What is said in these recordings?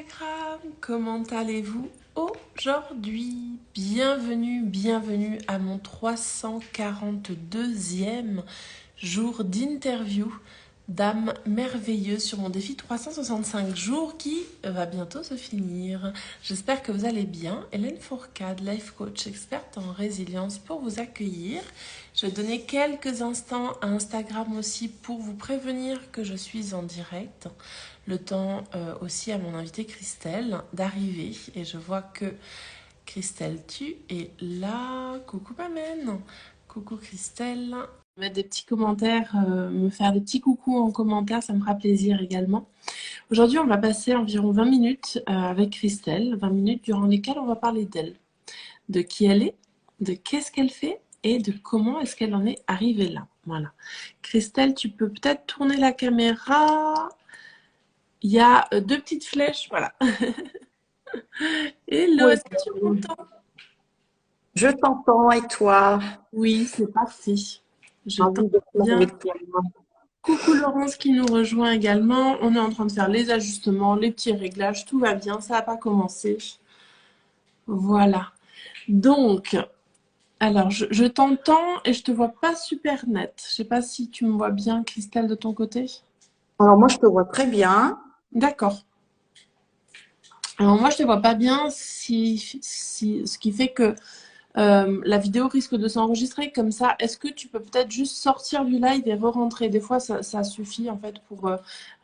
Instagram, comment allez-vous aujourd'hui? Bienvenue à mon 342e jour d'interview d'âme merveilleuse sur mon défi 365 jours qui va bientôt se finir. J'espère que vous allez bien. Hélène Fourcade, life coach experte en résilience pour vous accueillir. Je vais donner quelques instants à Instagram aussi pour vous prévenir que je suis en direct. Le temps aussi à mon invitée Christelle d'arriver. Et je vois que Christelle, tu es là. Coucou Pamène. Coucou Christelle. Mettre des petits commentaires, me faire des petits coucous en commentaire, ça me fera plaisir également. Aujourd'hui, on va passer environ 20 minutes avec Christelle. 20 minutes durant lesquelles on va parler d'elle. De qui elle est, de qu'est-ce qu'elle fait et de comment est-ce qu'elle en est arrivée là. Voilà. Christelle, tu peux peut-être tourner la caméra. Il y a deux petites flèches, voilà. Hello, Oui, est-ce que tu m'entends? je t'entends et toi? Oui, c'est parfait. Je t'entends Envie de parler bien. avec toi. Coucou Laurence qui nous rejoint également. On est en train de faire les ajustements, les petits réglages, tout va bien, ça n'a pas commencé. Voilà. Donc, alors je t'entends et je te vois pas super net. Je sais pas si tu me vois bien, Christelle, de ton côté. Alors moi, je te vois très bien. D'accord. Alors moi, je te vois pas bien, ce qui fait que la vidéo risque de s'enregistrer comme ça. Est-ce que tu peux peut-être juste sortir du live et re-rentrer? Des fois, ça suffit en fait pour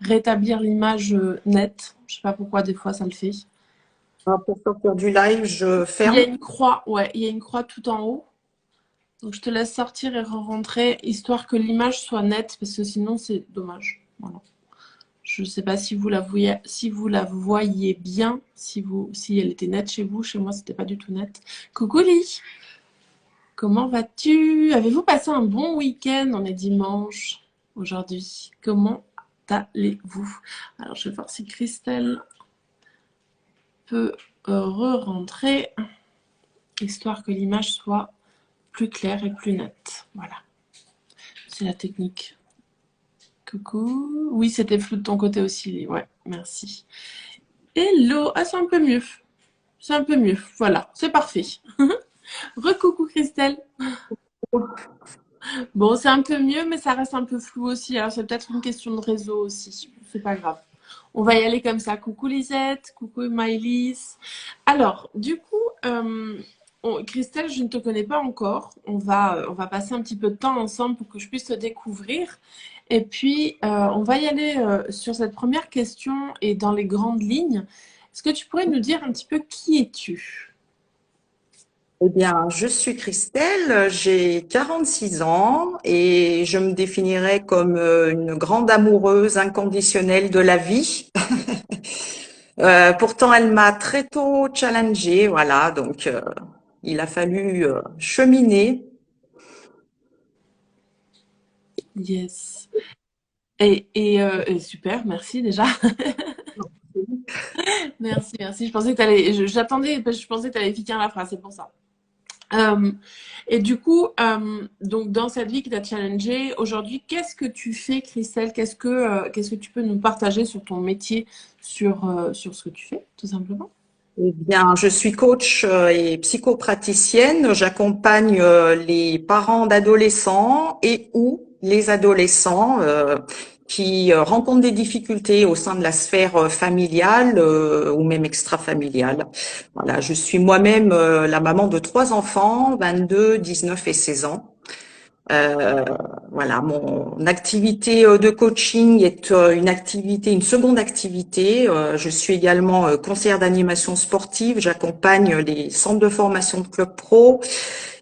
rétablir l'image nette. Je sais pas pourquoi des fois ça le fait. Alors, pour sortir du live, je Il y a ferme. une croix, ouais, il y a une croix tout en haut. Donc je te laisse sortir et re-rentrer histoire que l'image soit nette parce que sinon c'est dommage. Voilà. Je ne sais pas si vous la voyez bien, si elle était nette chez vous. Chez moi, c'était pas du tout net. Coucou Lee. Comment vas-tu? Avez-vous passé un bon week-end? On est dimanche aujourd'hui. Comment allez-vous? Alors, je vais voir si Christelle peut re-rentrer, histoire que l'image soit plus claire et plus nette. Voilà, c'est la technique. Coucou. Oui, c'était flou de ton côté aussi. Ouais, merci. Hello. Ah, c'est un peu mieux. C'est un peu mieux. Voilà, c'est parfait. Recoucou Christelle. Bon, c'est un peu mieux, mais ça reste un peu flou aussi. Alors, c'est peut-être une question de réseau aussi. C'est pas grave. On va y aller comme ça. Coucou Lisette, coucou Maëlys. Alors, du coup, Christelle, je ne te connais pas encore. On va passer un petit peu de temps ensemble pour que je puisse te découvrir. Et puis, on va y aller sur cette première question et dans les grandes lignes. Est-ce que tu pourrais nous dire un petit peu qui es-tu? Eh bien, je suis Christelle, j'ai 46 ans et je me définirais comme une grande amoureuse inconditionnelle de la vie. Pourtant, elle m'a très tôt challengée, voilà, donc il a fallu cheminer. Yes. Et super, merci déjà. Merci. Je pensais que j'attendais, parce que je pensais que tu allais finir la phrase, c'est pour ça. Euh, et du coup, donc dans cette vie qui t'a challengé, aujourd'hui, qu'est-ce que tu fais, Christelle? Qu'est-ce que tu peux nous partager sur ton métier, sur ce que tu fais, tout simplement? Eh bien, je suis coach et psychopraticienne. J'accompagne les parents d'adolescents et ou les adolescents qui rencontrent des difficultés au sein de la sphère familiale ou même extrafamiliale. Voilà, je suis moi-même la maman de 3 enfants, 22, 19 et 16 ans. Euh, voilà, mon activité de coaching est une seconde activité. Je suis également conseillère d'animation sportive. J'accompagne les centres de formation de club pro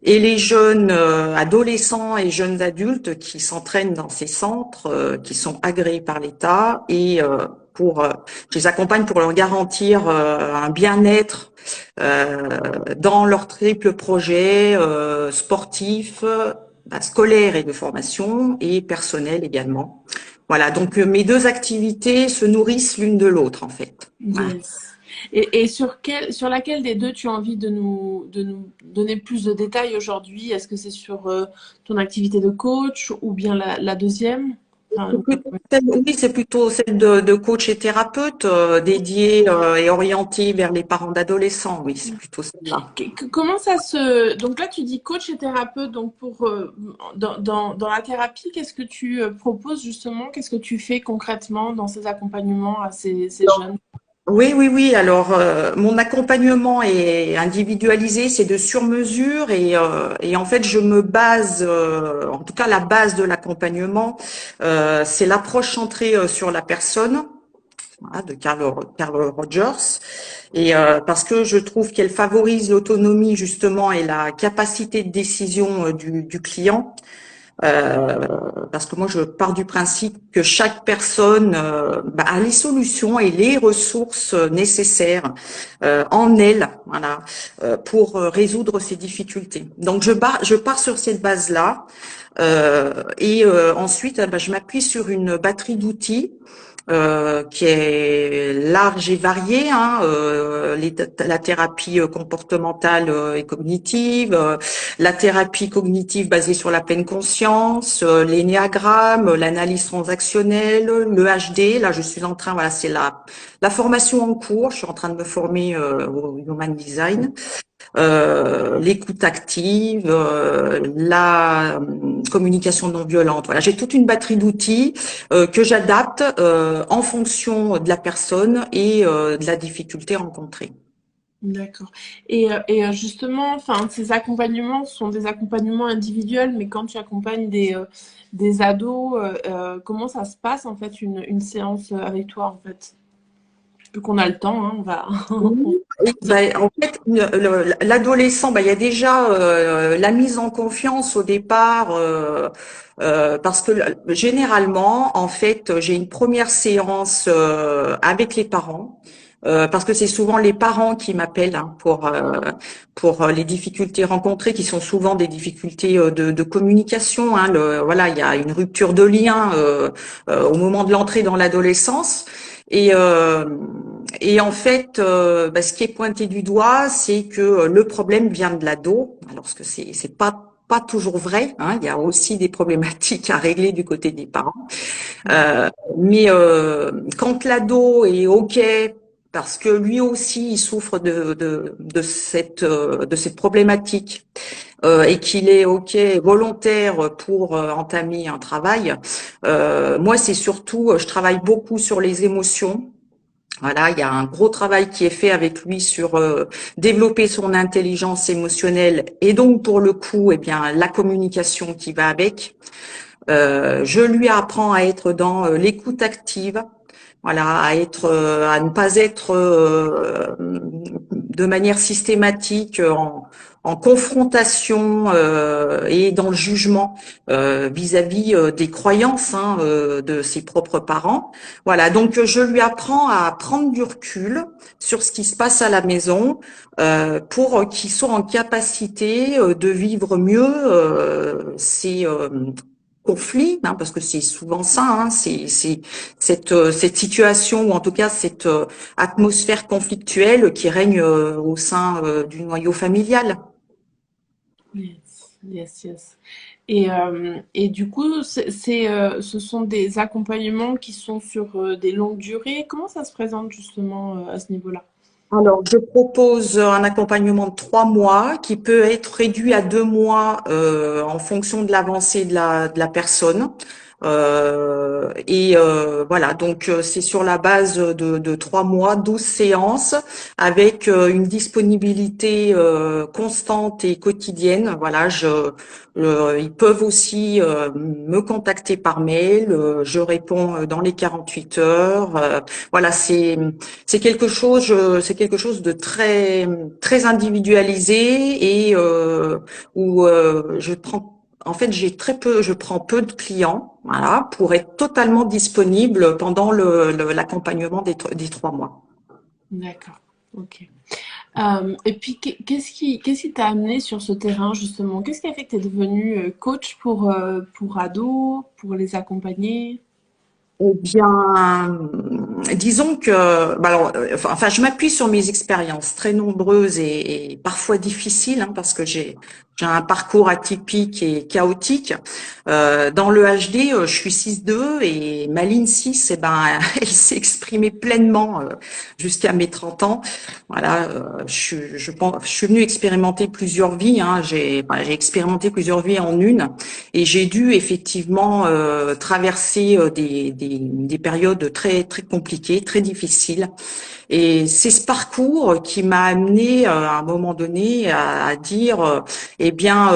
et les jeunes adolescents et jeunes adultes qui s'entraînent dans ces centres, qui sont agréés par l'État et je les accompagne pour leur garantir un bien-être dans leur triple projet sportif, scolaire et de formation et personnel également. Voilà, donc mes deux activités se nourrissent l'une de l'autre en fait. Voilà. Yes. Et sur laquelle des deux tu as envie de nous donner plus de détails aujourd'hui? Est-ce que c'est sur ton activité de coach ou bien la deuxième? Enfin, Oui, c'est plutôt celle de coach et thérapeute dédiée et orientée vers les parents d'adolescents. Oui, c'est plutôt celle-là. comment ça se... Donc là, tu dis coach et thérapeute. Donc dans la thérapie, qu'est-ce que tu proposes justement? Qu'est-ce que tu fais concrètement dans ces accompagnements à ces jeunes? Oui, oui, oui. Alors, mon accompagnement est individualisé, c'est de sur-mesure et en fait, je me base, en tout cas, la base de l'accompagnement, c'est l'approche centrée sur la personne, voilà, de Carl Rogers. Et parce que je trouve qu'elle favorise l'autonomie justement et la capacité de décision du client. Parce que moi, je pars du principe que chaque personne a les solutions et les ressources nécessaires en elle, voilà, pour résoudre ses difficultés. Donc, je pars sur cette base-là. Ensuite, je m'appuie sur une batterie d'outils qui est large et variée, hein, la thérapie comportementale et cognitive, la thérapie cognitive basée sur la pleine conscience, l'énéagramme, l'analyse transactionnelle, le HD. Là, je suis en train, voilà, c'est la formation en cours. Je suis en train de me former au Human Design. L'écoute active, la communication non violente. Voilà, j'ai toute une batterie d'outils que j'adapte en fonction de la personne et de la difficulté rencontrée. D'accord. Justement, enfin, ces accompagnements sont des accompagnements individuels, mais quand tu accompagnes des ados, comment ça se passe en fait une séance avec toi en fait? Vu qu'on a le temps, hein, on va. Oui. En fait, l'adolescent, il y a déjà la mise en confiance au départ, parce que généralement, en fait, j'ai une première séance avec les parents, parce que c'est souvent les parents qui m'appellent hein, pour les difficultés rencontrées, qui sont souvent des difficultés de communication. Hein, voilà, il y a une rupture de lien au moment de l'entrée dans l'adolescence. Et, euh, et en fait, ce qui est pointé du doigt, c'est que le problème vient de l'ado, alors que c'est pas toujours vrai. Hein, il y a aussi des problématiques à régler du côté des parents. Euh, quand l'ado est OK, parce que lui aussi il souffre de cette problématique et qu'il est OK volontaire pour entamer un travail, moi c'est surtout, je travaille beaucoup sur les émotions. Voilà, il y a un gros travail qui est fait avec lui sur développer son intelligence émotionnelle et donc pour le coup, eh bien la communication qui va avec. Je lui apprends à être dans l'écoute active, voilà, à ne pas être de manière systématique en confrontation et dans le jugement vis-à-vis des croyances hein, de ses propres parents. Voilà, donc je lui apprends à prendre du recul sur ce qui se passe à la maison pour qu'il soit en capacité de vivre mieux ses conflits, hein, parce que c'est souvent ça, hein, c'est cette situation ou en tout cas cette atmosphère conflictuelle qui règne au sein du noyau familial. Yes, yes, yes. Et du coup, ce sont des accompagnements qui sont sur des longues durées. Comment ça se présente justement à ce niveau-là? Alors, je propose un accompagnement de 3 mois qui peut être réduit à 2 mois en fonction de l'avancée de la personne. Voilà, donc c'est sur la base de 3 mois, 12 séances, avec une disponibilité constante et quotidienne. Voilà, ils peuvent aussi me contacter par mail. Je réponds dans les 48 heures. Voilà, c'est quelque chose de très individualisé et où en fait, je prends peu de clients, voilà, pour être totalement disponible pendant l'accompagnement des 3 mois. D'accord, ok. Et puis, qu'est-ce qui t'a amené sur ce terrain, justement? Qu'est-ce qui a fait que tu es devenu coach pour ados, pour les accompagner? Eh bien, disons que, bah alors, enfin, je m'appuie sur mes expériences très nombreuses et parfois difficiles, hein, parce que j'ai un parcours atypique et chaotique. Dans le HD, je suis 6'2" et ma ligne 6, eh ben, elle s'est exprimée pleinement jusqu'à mes 30 ans. Voilà, je suis venue expérimenter plusieurs vies. Hein, j'ai expérimenté plusieurs vies en une, et j'ai dû effectivement traverser des périodes très très compliquées, très difficiles. Et c'est ce parcours qui m'a amené à un moment donné à dire, eh bien,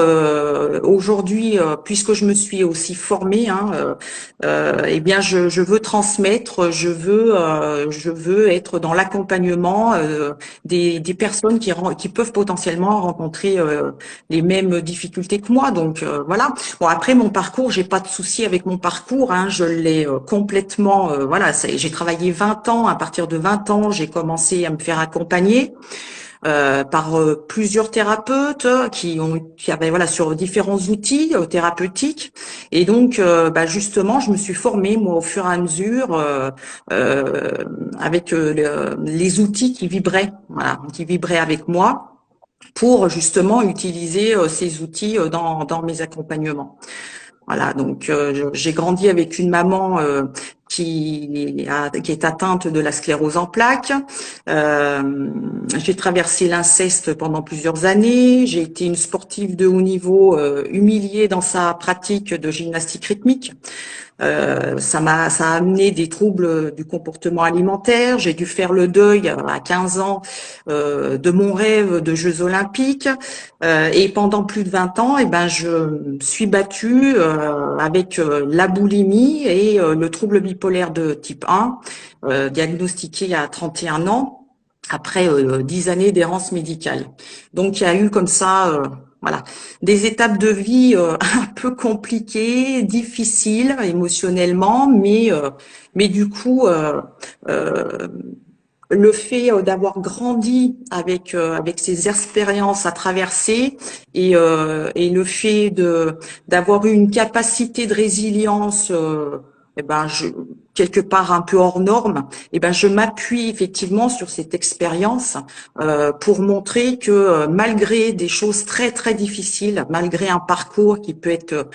aujourd'hui, puisque je me suis aussi formée, hein, eh bien, je veux transmettre, je veux être dans l'accompagnement des personnes qui peuvent potentiellement rencontrer les mêmes difficultés que moi. Donc voilà. Bon, après mon parcours, j'ai pas de souci avec mon parcours, hein, je l'ai complètement. Voilà, j'ai travaillé 20 ans. À partir de 20 ans, j'ai commencé à me faire accompagner par plusieurs thérapeutes qui avaient voilà sur différents outils thérapeutiques. Et donc bah, justement je me suis formée moi au fur et à mesure euh, avec les outils qui vibraient, voilà, qui vibraient avec moi, pour justement utiliser ces outils dans mes accompagnements. Voilà, donc j'ai grandi avec une maman qui est atteinte de la sclérose en plaques. J'ai traversé l'inceste pendant plusieurs années. J'ai été une sportive de haut niveau, humiliée dans sa pratique de gymnastique rythmique. Ça a amené des troubles du comportement alimentaire. J'ai dû faire le deuil à 15 ans de mon rêve de Jeux Olympiques. Et pendant plus de 20 ans, eh ben, je me suis battue avec la boulimie et le trouble bipolaire de type 1, diagnostiqué à 31 ans, après 10 années d'errance médicale. Donc, il y a eu comme ça... voilà, des étapes de vie un peu compliquées, difficiles émotionnellement, mais du coup, euh, le fait d'avoir grandi avec ces expériences à traverser et le fait d'avoir eu une capacité de résilience, eh ben quelque part un peu hors norme, eh ben je m'appuie effectivement sur cette expérience pour montrer que malgré des choses très très difficiles, malgré un parcours qui peut être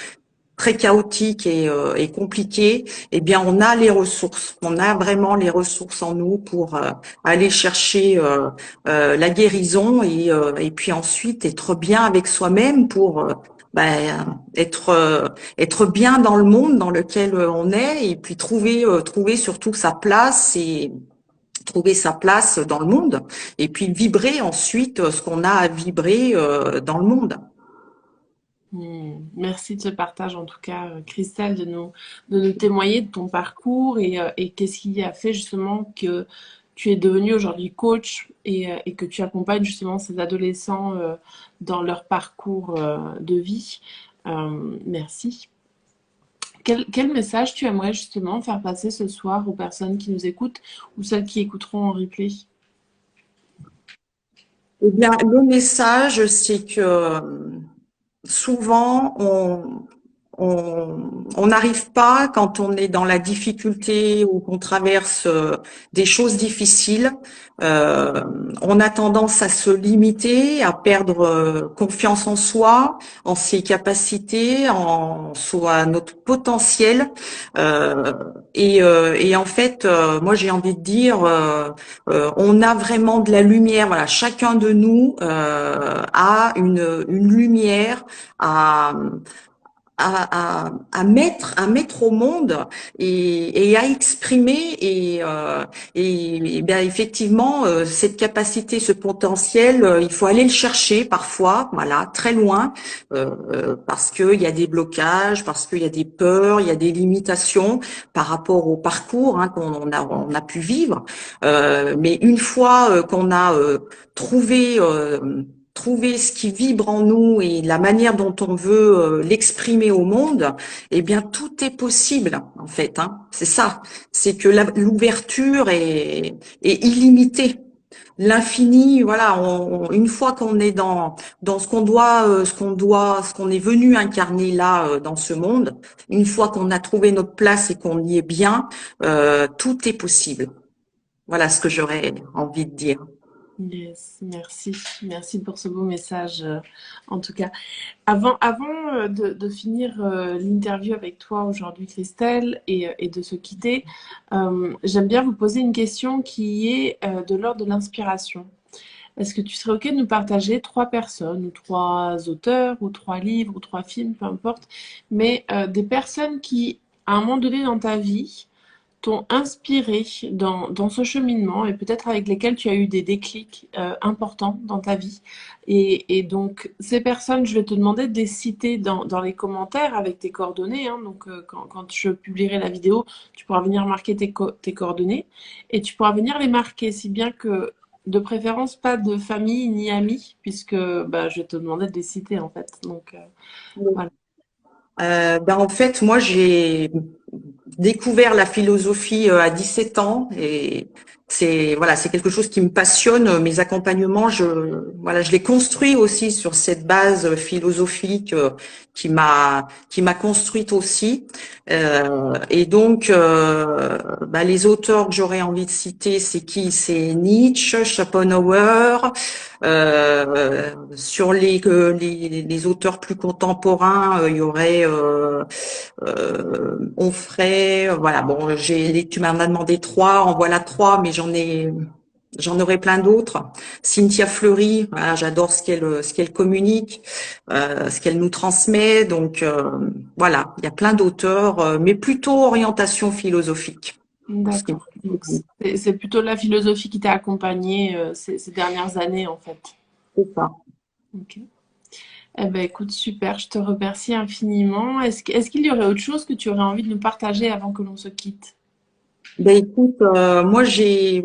très chaotique et compliqué, eh bien, on a les ressources. On a vraiment les ressources en nous pour aller chercher la guérison et puis ensuite être bien avec soi-même pour être bien dans le monde dans lequel on est et puis trouver surtout sa place et trouver sa place dans le monde et puis vibrer ensuite ce qu'on a à vibrer dans le monde. Merci de ce partage, en tout cas, Christelle, de nous témoigner de ton parcours et qu'est-ce qui a fait justement que tu es devenue aujourd'hui coach et que tu accompagnes justement ces adolescents dans leur parcours de vie. Merci. Quel message tu aimerais justement faire passer ce soir aux personnes qui nous écoutent ou celles qui écouteront en replay? Eh bien, le message, c'est que souvent, on n'arrive pas quand on est dans la difficulté ou qu'on traverse des choses difficiles. euh, on a tendance à se limiter, à perdre confiance en soi, en ses capacités, en soit notre potentiel. Euh, et en fait, moi j'ai envie de dire, on a vraiment de la lumière. Voilà, chacun de nous a une lumière à à mettre au monde et à exprimer et bien effectivement cette capacité, ce potentiel, il faut aller le chercher parfois, voilà, très loin, parce qu'il y a des blocages, parce qu'il y a des peurs, il y a des limitations par rapport au parcours on a pu vivre, mais une fois qu'on a trouver ce qui vibre en nous et la manière dont on veut l'exprimer au monde, eh bien tout est possible en fait. Hein. C'est ça, c'est que l'ouverture est illimitée. l'infini, voilà, une fois qu'on est dans ce qu'on est venu incarner là dans ce monde, une fois qu'on a trouvé notre place et qu'on y est bien, tout est possible. Voilà ce que j'aurais envie de dire. Yes, merci. Merci pour ce beau message, en tout cas. Avant de finir l'interview avec toi aujourd'hui, Christelle, et de se quitter, j'aime bien vous poser une question qui est de l'ordre de l'inspiration. Est-ce que tu serais OK de nous partager 3 personnes ou 3 auteurs ou 3 livres ou 3 films, peu importe, mais des personnes qui, à un moment donné dans ta vie, t'ont inspiré dans ce cheminement et peut-être avec lesquelles tu as eu des déclics importants dans ta vie. Et donc, ces personnes, je vais te demander de les citer dans les commentaires avec tes coordonnées. Hein. Donc, quand je publierai la vidéo, tu pourras venir marquer tes coordonnées et tu pourras venir les marquer, si bien que de préférence pas de famille ni amis, puisque bah, je vais te demander de les citer en fait. Donc, voilà. Ben en fait, moi, j'ai découvert la philosophie à 17 ans et c'est quelque chose qui me passionne. Mes accompagnements, je les construis aussi sur cette base philosophique qui m'a construite aussi. Et donc, les auteurs que j'aurais envie de citer, c'est qui? C'est Nietzsche, Schopenhauer. Sur les auteurs plus contemporains, il y aurait Onfray, voilà. Bon, tu m'en as demandé 3, en voilà 3, mais j'en aurais plein d'autres. Cynthia Fleury, voilà, j'adore ce qu'elle communique, ce qu'elle nous transmet. Donc voilà, il y a plein d'auteurs, mais plutôt orientation philosophique. Pour ce qui D'accord. Donc, c'est plutôt la philosophie qui t'a accompagnée ces dernières années, en fait. c'est ça. Ok. Eh ben, écoute, super, je te remercie infiniment. Est-ce qu'il y aurait autre chose que tu aurais envie de nous partager avant que l'on se quitte? Ben écoute, moi je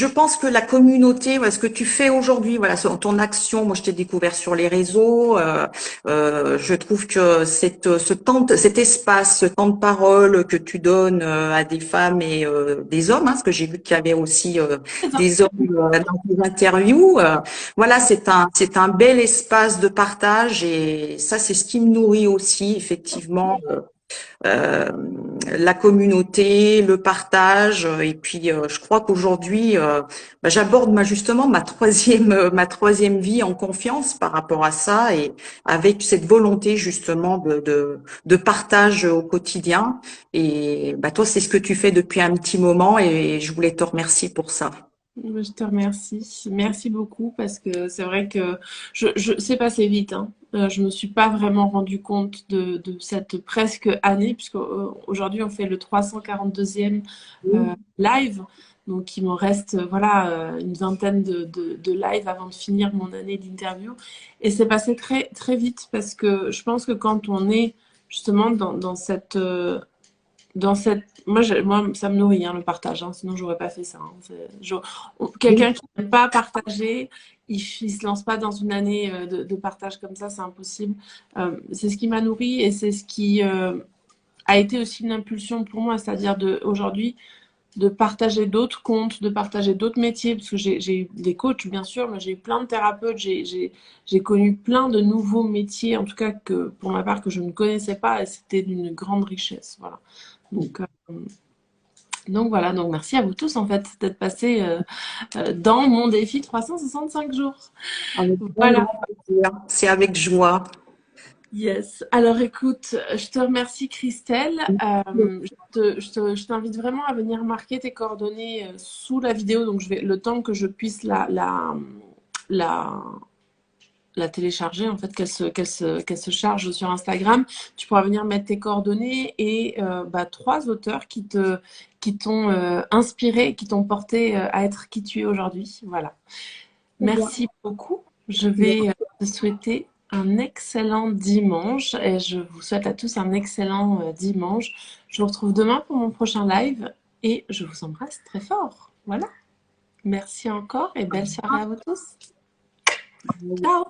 pense que la communauté, ce que tu fais aujourd'hui, voilà, ton action, moi je t'ai découvert sur les réseaux, je trouve que cet espace, ce temps de parole que tu donnes à des femmes et des hommes, hein, parce que j'ai vu qu'il y avait aussi C'est ça. des hommes dans tes interviews, voilà, c'est un bel espace de partage et ça c'est ce qui me nourrit aussi, effectivement. Euh, la communauté, le partage. Et puis, je crois qu'aujourd'hui, j'aborde justement ma troisième vie en confiance par rapport à ça et avec cette volonté justement de partage au quotidien. Et toi, c'est ce que tu fais depuis un petit moment et je voulais te remercier pour ça. Je te remercie. Merci beaucoup parce que c'est vrai que c'est passé vite. Hein. Je me suis pas vraiment rendu compte de cette presque année puisque aujourd'hui on fait le 342e live. Donc il me reste voilà une vingtaine de lives avant de finir mon année d'interview. Et c'est passé très très vite parce que je pense que quand on est justement dans cette moi, ça me nourrit, hein, le partage, hein, sinon j'aurais pas fait ça. Hein. Quelqu'un qui n'aime pas partager, il se lance pas dans une année de partage comme ça, c'est impossible. C'est ce qui m'a nourri et c'est ce qui a été aussi une impulsion pour moi, c'est-à-dire aujourd'hui de partager d'autres comptes, de partager d'autres métiers, parce que j'ai eu des coachs, bien sûr, mais j'ai eu plein de thérapeutes, j'ai connu plein de nouveaux métiers, en tout cas que pour ma part, que je ne connaissais pas, et c'était d'une grande richesse. Voilà. Donc, donc voilà, donc merci à vous tous en fait d'être passés dans mon défi 365 jours. Avec Voilà. grand plaisir. C'est avec joie. Yes. Alors écoute, je te remercie Christelle. Je t'invite vraiment à venir marquer tes coordonnées sous la vidéo. Donc le temps que je puisse la, la télécharger, en fait, qu'elle se charge sur Instagram. Tu pourras venir mettre tes coordonnées et 3 auteurs qui t'ont inspiré, qui t'ont porté à être qui tu es aujourd'hui. Voilà. Merci beaucoup. Je vais te souhaiter un excellent dimanche et je vous souhaite à tous un excellent dimanche. Je vous retrouve demain pour mon prochain live et je vous embrasse très fort. Voilà. Merci encore et belle soirée à vous tous. Ciao.